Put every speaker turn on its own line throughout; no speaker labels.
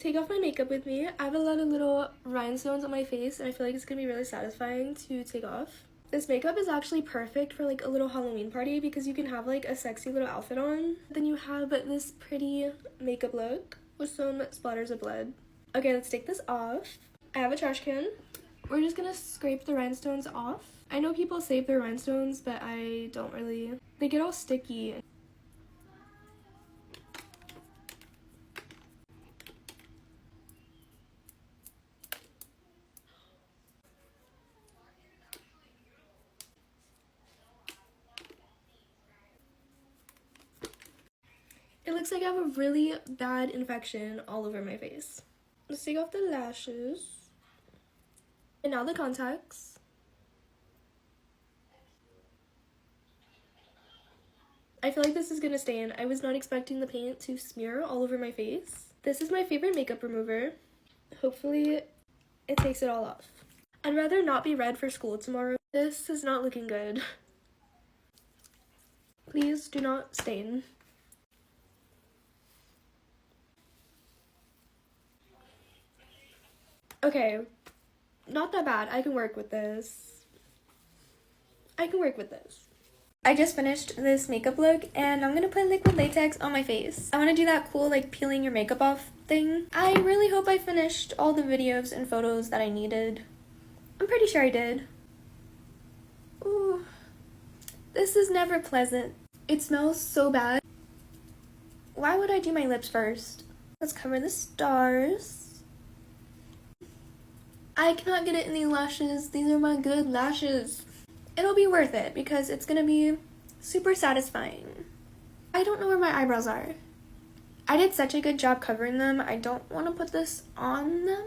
take off my makeup with me. I have a lot of little rhinestones on my face and I feel like it's gonna be really satisfying to take off. This makeup is actually perfect for like a little Halloween party because you can have like a sexy little outfit on. Then you have this pretty makeup look with some splatters of blood. Okay, let's take this off. I have a trash can. We're just gonna scrape the rhinestones off. I know people save their rhinestones, but I don't really. They get all sticky. It looks like I have a really bad infection all over my face. Let's take off the lashes. And now the contacts. I feel like this is gonna stain. I was not expecting the paint to smear all over my face. This is my favorite makeup remover. Hopefully it takes it all off. I'd rather not be red for school tomorrow. This is not looking good. Please do not stain. Okay, not that bad. I can work with this. I just finished this makeup look and I'm gonna put liquid latex on my face. I want to do that cool like peeling your makeup off thing. I really hope I finished all the videos and photos that I needed. I'm pretty sure I did. Ooh, this is never pleasant. It smells so bad. Why would I do my lips first? Let's cover the stars. I cannot get it in these lashes. These are my good lashes. It'll be worth it because it's gonna be super satisfying. I don't know where my eyebrows are. I did such a good job covering them. I don't want to put this on them.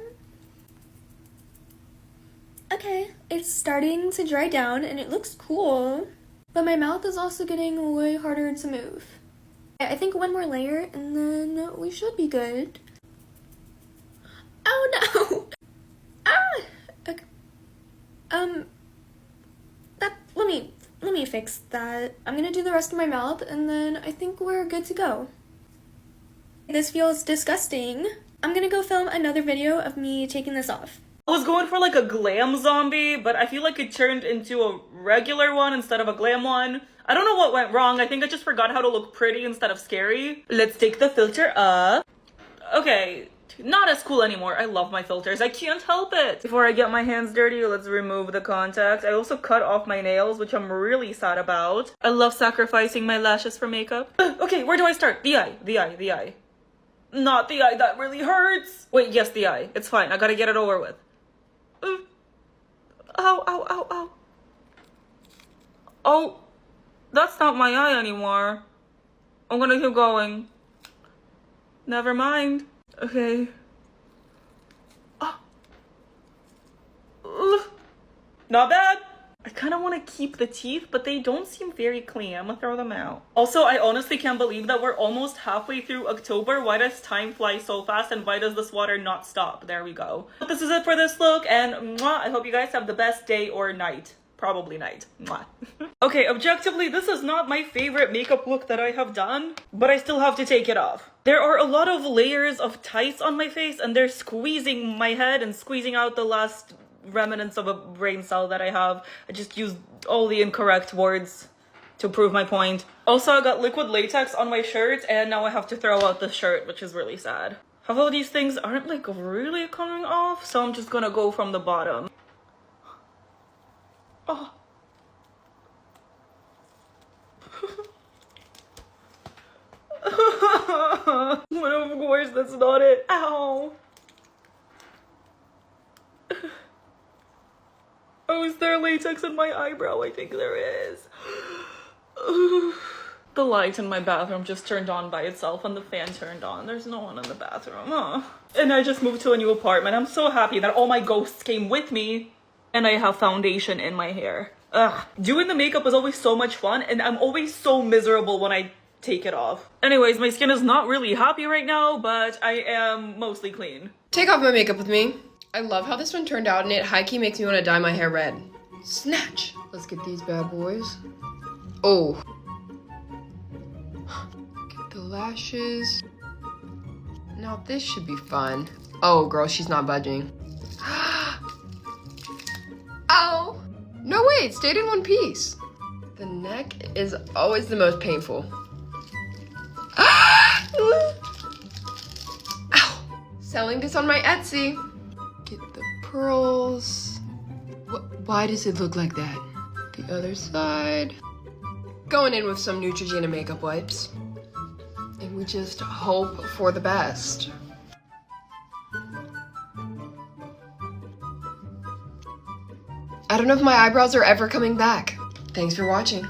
Okay, it's starting to dry down and it looks cool. But my mouth is also getting way harder to move. I think one more layer and then we should be good. Oh no! Okay. Let me fix that. I'm gonna do the rest of my mouth and then I think we're good to go. This feels disgusting. I'm gonna go film another video of me taking this off.
I was going for like a glam zombie, but I feel like it turned into a regular one instead of a glam one. I don't know what went wrong. I think I just forgot how to look pretty instead of scary. Let's take the filter up. Okay. Not as cool anymore. I love my filters. I can't help it. Before I get my hands dirty, let's remove the contacts. I also cut off my nails, which I'm really sad about. I love sacrificing my lashes for makeup. Okay, where do I start? The eye. Not the eye. That really hurts. Wait, yes, the eye. It's fine. I gotta get it over with. Ow, ow, ow, ow. Oh, that's not my eye anymore. I'm gonna keep going. Never mind. Okay. Oh. Not bad. I kind of want to keep the teeth, but they don't seem very clean. I'm gonna throw them out. Also, I honestly can't believe that we're almost halfway through October. Why does time fly so fast and why does this water not stop? There we go. But this is it for this look and mwah, I hope you guys have the best day or night. Probably night. Mwah. Okay, objectively, this is not my favorite makeup look that I have done, but I still have to take it off. There are a lot of layers of tights on my face and they're squeezing my head and squeezing out the last remnants of a brain cell that I have. I just used all the incorrect words to prove my point. Also, I got liquid latex on my shirt and now I have to throw out the shirt, which is really sad. Half of these things aren't like really coming off, so I'm just gonna go from the bottom. Oh. But of course that's not it. Ow. Oh, is there latex in my eyebrow? I think there is. The light in my bathroom just turned on by itself and the fan turned on. There's no one in the bathroom. And I just moved to a new apartment. I'm so happy that all my ghosts came with me and I have foundation in my hair. Ugh. Doing the makeup is always so much fun and I'm always so miserable when I take it off. Anyways, my skin is not really happy right now, but I am mostly clean.
Take off my makeup with me. I love how this one turned out and it high-key makes me want to dye my hair red. Snatch! Let's get these bad boys. Oh. Get the lashes. Now this should be fun. Oh, girl, she's not budging. Ow! No, wait, it stayed in one piece. The neck is always the most painful. Ow! Selling this on my Etsy. Get the pearls. Why does it look like that? The other side. Going in with some Neutrogena makeup wipes. And we just hope for the best. I don't know if my eyebrows are ever coming back. Thanks for watching.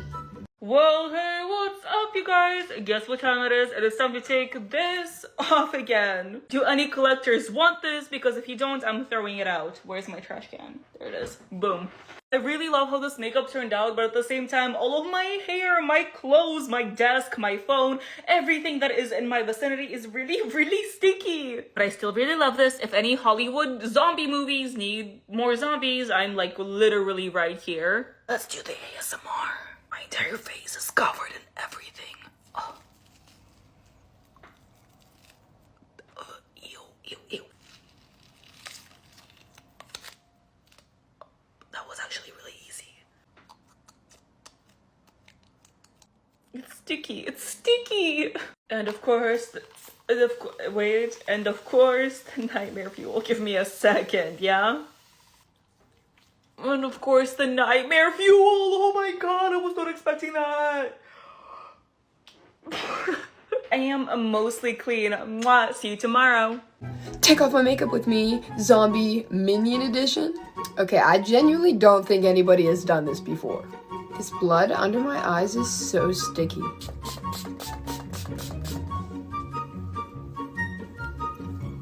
Well, hey, what's up, you guys? Guess what time it is? It is time to take this off again. Do any collectors want this? Because if you don't, I'm throwing it out. Where's my trash can? There it is. Boom. I really love how this makeup turned out, but at the same time, all of my hair, my clothes, my desk, my phone, everything that is in my vicinity is really, really sticky. But I still really love this. If any Hollywood zombie movies need more zombies, I'm like literally right here. Let's do the ASMR. My entire face is covered in everything. Oh. Ew, ew, ew. That was actually really easy. It's sticky, it's sticky. And of course, and of course, the nightmare fuel. Give me a second, yeah? And of course, the nightmare fuel. Oh my god, I was not expecting that. I am mostly clean. Mwah. See you tomorrow.
Take off my makeup with me, zombie minion edition. Okay, I genuinely don't think anybody has done this before. This blood under my eyes is so sticky.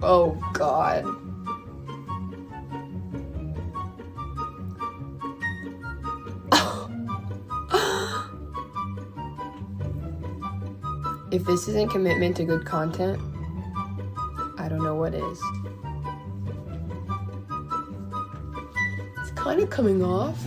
Oh god. If this isn't commitment to good content, I don't know what is. It's kind of coming off.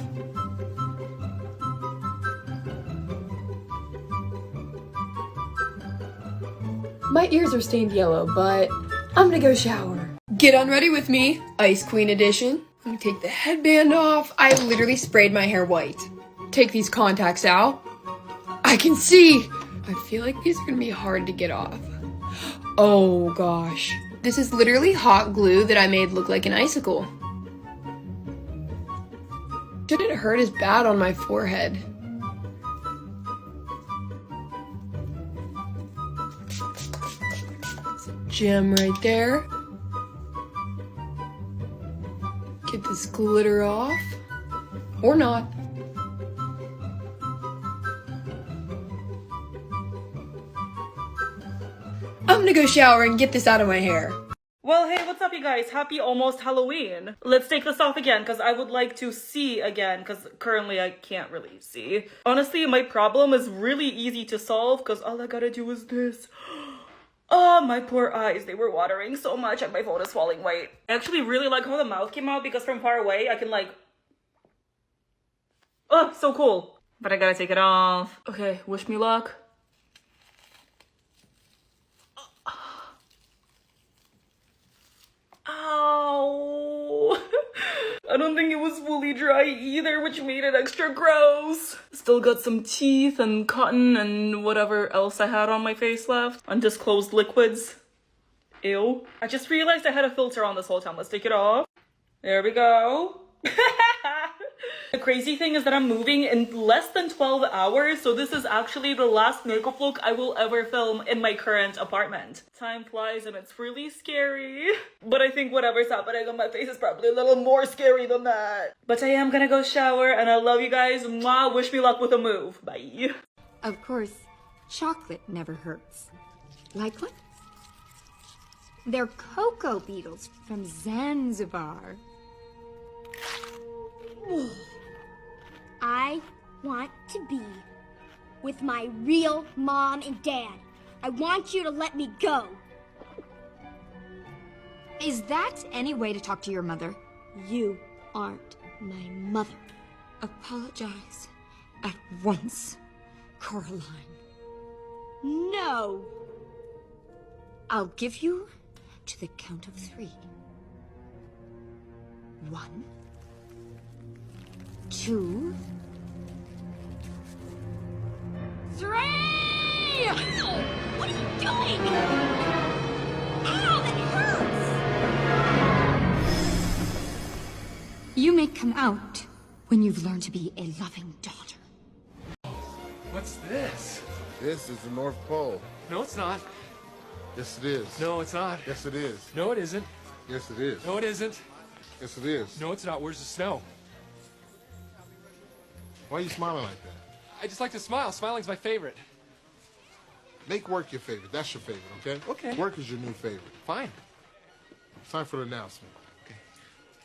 My ears are stained yellow, but I'm gonna go shower. Get unready with me, Ice Queen edition. I'm gonna take the headband off. I literally sprayed my hair white. Take these contacts out. I can see. I feel like these are gonna be hard to get off. Oh gosh. This is literally hot glue that I made look like an icicle. Shouldn't hurt as bad on my forehead. It's a gem right there. Get this glitter off. Or not. I'm gonna go shower and get this out of my hair.
Well, hey, what's up, you guys? Happy almost Halloween. Let's take this off again, because I would like to see again, because currently I can't really see. Honestly, my problem is really easy to solve, because all I gotta do is this. Oh, my poor eyes. They were watering so much, and my phone is falling white. I actually really like how the mouth came out, because from far away, I can like... Oh, so cool. But I gotta take it off. Okay, wish me luck. Ow! I don't think it was fully dry either, which made it extra gross. Still got some teeth and cotton and whatever else I had on my face left. Undisclosed liquids. Ew. I just realized I had a filter on this whole time. Let's take it off. There we go. The crazy thing is that I'm moving in less than 12 hours, so this is actually the last makeup look I will ever film in my current apartment. Time flies and it's really scary. But I think whatever's happening on my face is probably a little more scary than that. But I am gonna go shower and I love you guys. Mwah, wish me luck with a move. Bye.
Of course, chocolate never hurts. Like what? They're cocoa beetles from Zanzibar.
I want to be with my real mom and dad. I want you to let me go.
Is that any way to talk to your mother?
You aren't my mother.
Apologize at once, Coraline.
No.
I'll give you to the count of 3. 1, 2, 3!
Ow! What are you doing? Ow, that hurts!
You may come out when you've learned to be a loving daughter.
What's this?
This is the North Pole.
No, it's not.
Yes, it is.
No, it's not.
Yes, it is.
No, it isn't.
Yes, it is.
No, it isn't.
Yes, it is.
No, it's not. Where's the snow?
Why are you smiling like that?
I just like to smile. Smiling's my favorite.
Make work your favorite. That's your favorite, okay?
Okay.
Work is your new favorite.
Fine.
It's time for the announcement.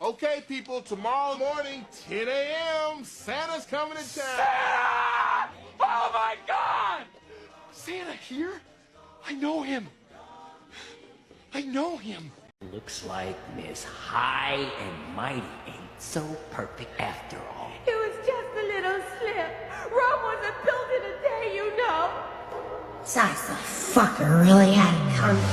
Okay, people, tomorrow morning, 10 a.m., Santa's coming to town.
Oh my God! Santa here? I know him. I know him.
Looks like Miss High and Mighty ain't so perfect after all.
It was just a little slip. Rome wasn't built in a day, you know.
Besides, the fucker really had it coming.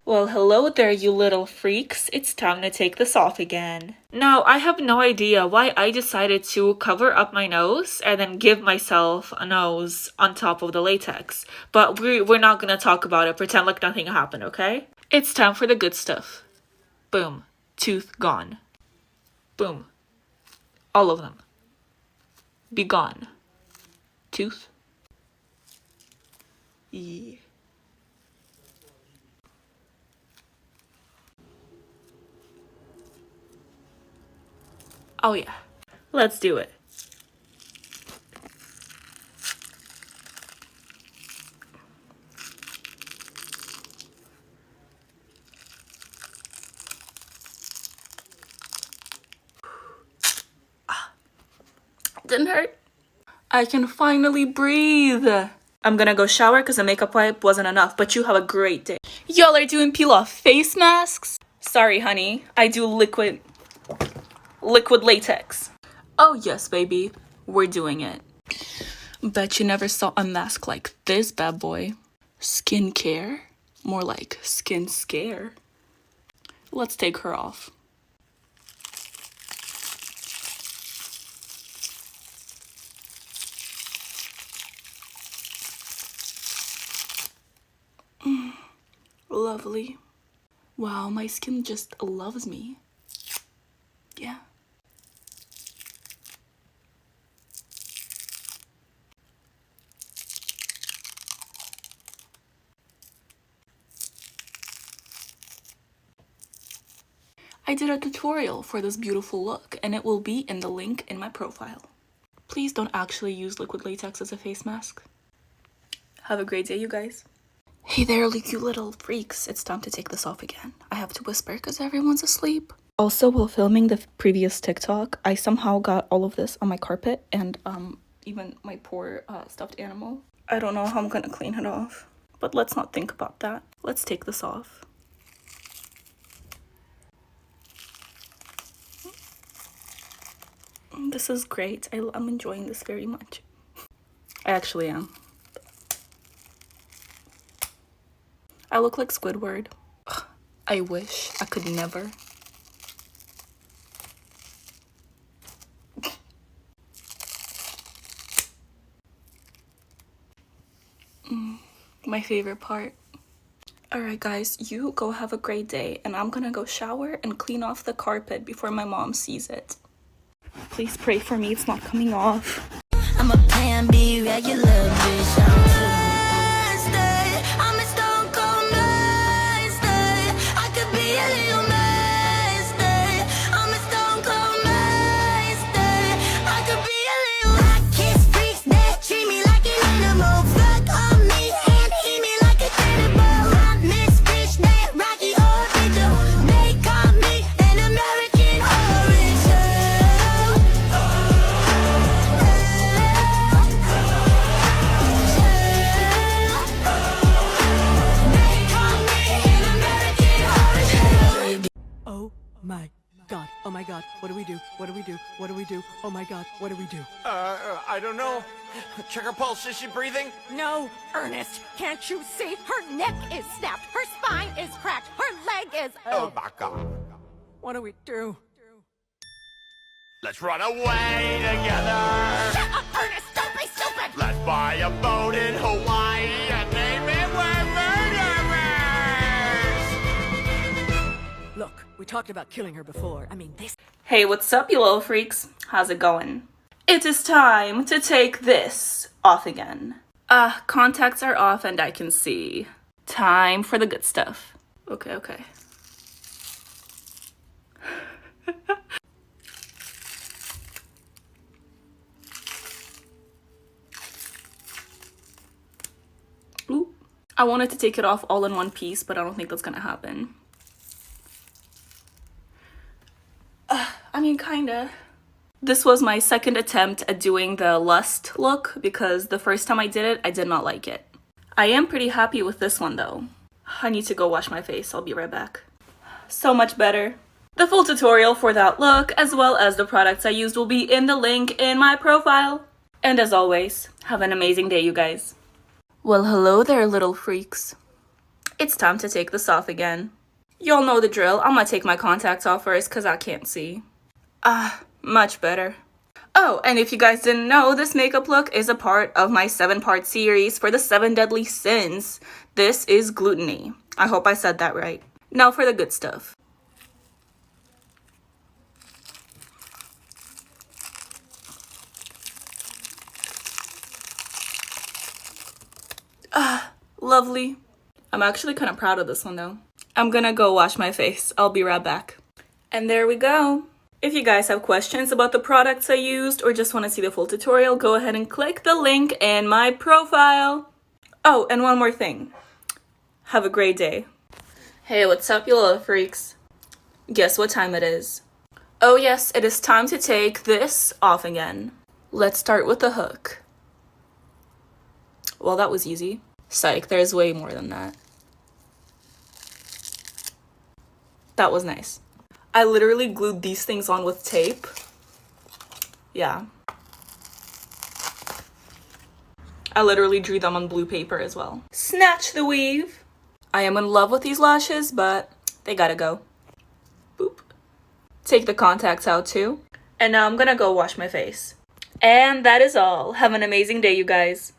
Well, hello there, you little freaks. It's time to take this off again. Now, I have no idea why I decided to cover up my nose and then give myself a nose on top of the latex. But we're not gonna talk about it. Pretend like nothing happened, okay? It's time for the good stuff. Boom. Tooth gone. Boom. All of them. Be gone. Tooth. Yeah. Oh yeah, let's do it. Didn't hurt. I can finally breathe. I'm gonna go shower because the makeup wipe wasn't enough, but you have a great day. Y'all are doing peel-off face masks? Sorry, honey. I do liquid latex. Oh yes, baby. We're doing it. Bet you never saw a mask like this bad boy. Skincare? More like skin scare. Let's take her off. Lovely. Wow, my skin just loves me. Yeah. I did a tutorial for this beautiful look, and it will be in the link in my profile. Please don't actually use liquid latex as a face mask. Have a great day, you guys. Hey there, you little freaks. It's time to take this off again. I have to whisper because everyone's asleep. Also, while filming the previous TikTok, I somehow got all of this on my carpet and even my poor stuffed animal. I don't know how I'm gonna clean it off, but let's not think about that. Let's take this off. This is great. I'm enjoying this very much. I actually am. I look like Squidward. Ugh, I wish I could never. My favorite part. Alright guys, you go have a great day, and I'm gonna go shower and clean off the carpet before my mom sees it. Please pray for me, it's not coming off.
I'm a plan B regular bitch. I'm a stone cold master. I could be a little master. I'm a stone cold master. I could be a little hot kiss freaks that treat me like an animal. Fuck on me and eat me like a cannibal. I miss fish that Rocky Horror. They call me an American Horror Show.
we do? What do we do? Oh my god, what do we do?
I don't know. Check her pulse. Is she breathing?
No, Ernest, can't you see? Her neck is snapped, her spine is cracked, her leg is...
Oh my god.
What do we do?
Let's run away together.
Shut up, Ernest, don't be stupid!
Let's buy a boat in Hawaii and name it We're Murderers.
Look, we talked about killing her before. I mean, this...
Hey, what's up, you little freaks? How's it going? It is time to take this off again. Contacts are off and I can see. Time for the good stuff. Okay. Ooh. I wanted to take it off all in one piece, but I don't think that's gonna happen. I mean, kinda. This was my second attempt at doing the Lust look because the first time I did it, I did not like it. I am pretty happy with this one though. I need to go wash my face. I'll be right back. So much better. The full tutorial for that look, as well as the products I used, will be in the link in my profile. And as always, have an amazing day, you guys. Well, hello there, little freaks. It's time to take this off again. Y'all know the drill. I'm gonna take my contacts off first because I can't see. Much better. Oh, and if you guys didn't know, this makeup look is a part of my 7-part series for the 7 deadly sins. This is gluttony. I hope I said that right. Now for the good stuff. Lovely. I'm actually kind of proud of this one though. I'm gonna go wash my face. I'll be right back. And there we go. If you guys have questions about the products I used or just want to see the full tutorial, go ahead and click the link in my profile. Oh, and one more thing. Have a great day. Hey, what's up, you little freaks? Guess what time it is? Oh yes, it is time to take this off again. Let's start with the hook. Well, that was easy. Psych, there's way more than that. That was nice. I literally glued these things on with tape. Yeah. I literally drew them on blue paper as well. Snatch the weave. I am in love with these lashes, but they gotta go. Boop. Take the contacts out too. And now I'm gonna go wash my face. And that is all. Have an amazing day, you guys.